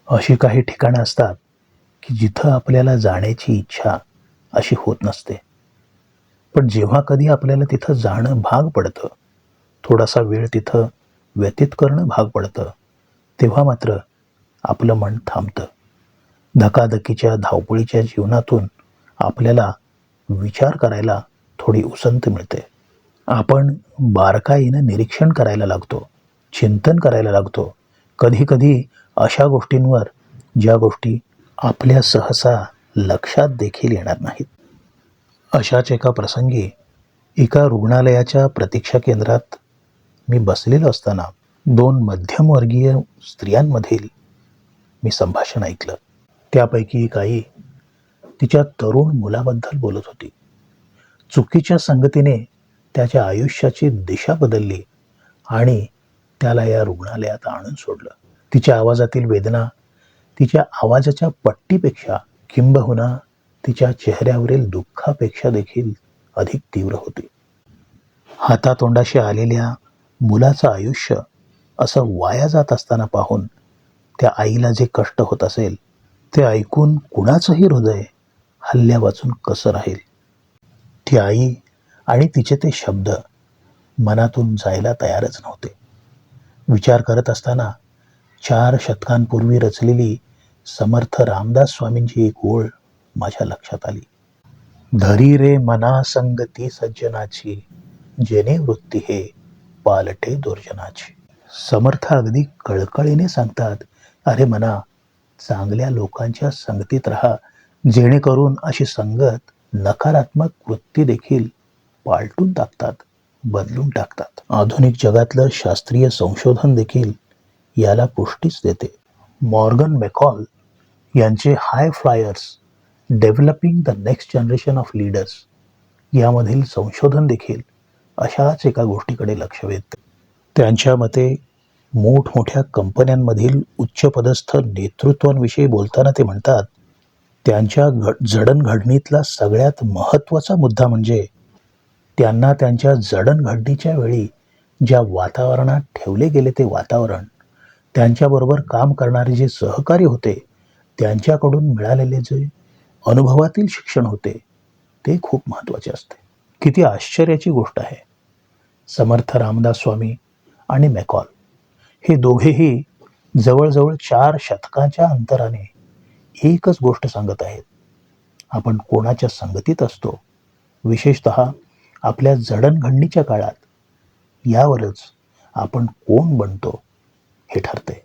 अशी काही ठिकाणं असतात की जिथं आपल्याला जाण्याची इच्छा अशी होत नसते, पण जेव्हा कधी आपल्याला तिथं जाणं भाग पडतं, थोडासा वेळ तिथं व्यतीत करणं भाग पडतं, तेव्हा मात्र आपलं मन थांबतं. धकाधकीच्या धावपळीच्या जीवनातून आपल्याला विचार करायला थोडी उसंत मिळते. आपण बारकाईनं निरीक्षण करायला लागतो, चिंतन करायला लागतो. कधी कधी अशा गोष्टींवर ज्या गोष्टी आपल्या सहसा लक्षात देखील येणार नाहीत. अशाच एका प्रसंगी एका रुग्णालयाच्या प्रतीक्षा केंद्रात मी बसलेलो असताना दोन मध्यमवर्गीय स्त्रियांमधील मी संभाषण ऐकलं. त्यापैकी एक आई तिच्या तरुण मुलाबद्दल बोलत होती. चुकीच्या संगतीने त्याच्या आयुष्याची दिशा बदलली आणि त्याला या रुग्णालयात आणून सोडलं. तिच्या आवाजातील वेदना तिच्या आवाजाच्या पट्टीपेक्षा किंबहुना तिच्या चेहऱ्यावरील दुःखापेक्षा देखील अधिक तीव्र होती. हातातोंडाशी आलेल्या मुलाचं आयुष्य असं वाया जात असताना पाहून त्या आईला जे कष्ट होत असेल ते ऐकून कुणाचंही हृदय हल्ल्या वाचून कसं राहील. ती आई आणि तिचे ते शब्द मनातून जायला तयारच नव्हते. विचार करत असताना 4 शतकांपूर्वी रचलेली समर्थ रामदास स्वामींची एक ओळ माझ्या लक्षात आली. धरी रे मना संगती सज्जनाची, जेने वृत्ती हे पालटे दुर्जनाची. समर्थ अगदी कळकळीने सांगतात, अरे मना, चांगल्या लोकांच्या संगतीत राहा, जेणेकरून अशी संगत नकारात्मक वृत्ती देखील पालटून टाकतात, बदलून टाकतात. आधुनिक जगातलं शास्त्रीय संशोधन देखील याला पुष्टीच देते. मॉर्गन मेकॉल यांचे high flyers developing the next generation of leaders यामधील संशोधन देखील अशाच एका गोष्टीकडे लक्ष वेधते. त्यांच्या मते मोठमोठ्या कंपन्यांमधील उच्चपदस्थ नेतृत्वांविषयी बोलताना ते म्हणतात, त्यांच्या जडणघडणीतला सगळ्यात महत्त्वाचा मुद्दा म्हणजे त्यांना त्यांच्या जडणघडणीच्या वेळी ज्या वातावरणात ठेवले गेले ते वातावरण, त्यांच्याबरोबर काम करणारे जे सहकारी होते त्यांच्याकडून मिळालेले जे अनुभवातील शिक्षण होते ते खूप महत्त्वाचे असते. किती आश्चर्याची गोष्ट आहे. समर्थ रामदास स्वामी आणि मेकॉल हे दोघेही जवळजवळ 4 शतकांच्या अंतराने एकच गोष्ट सांगत आहेत. आपण कोणाच्या संगतीत असतो, विशेषतः आपल्या जडणघडणीच्या काळात, यावरच आपण कोण बनतो हे ठरते.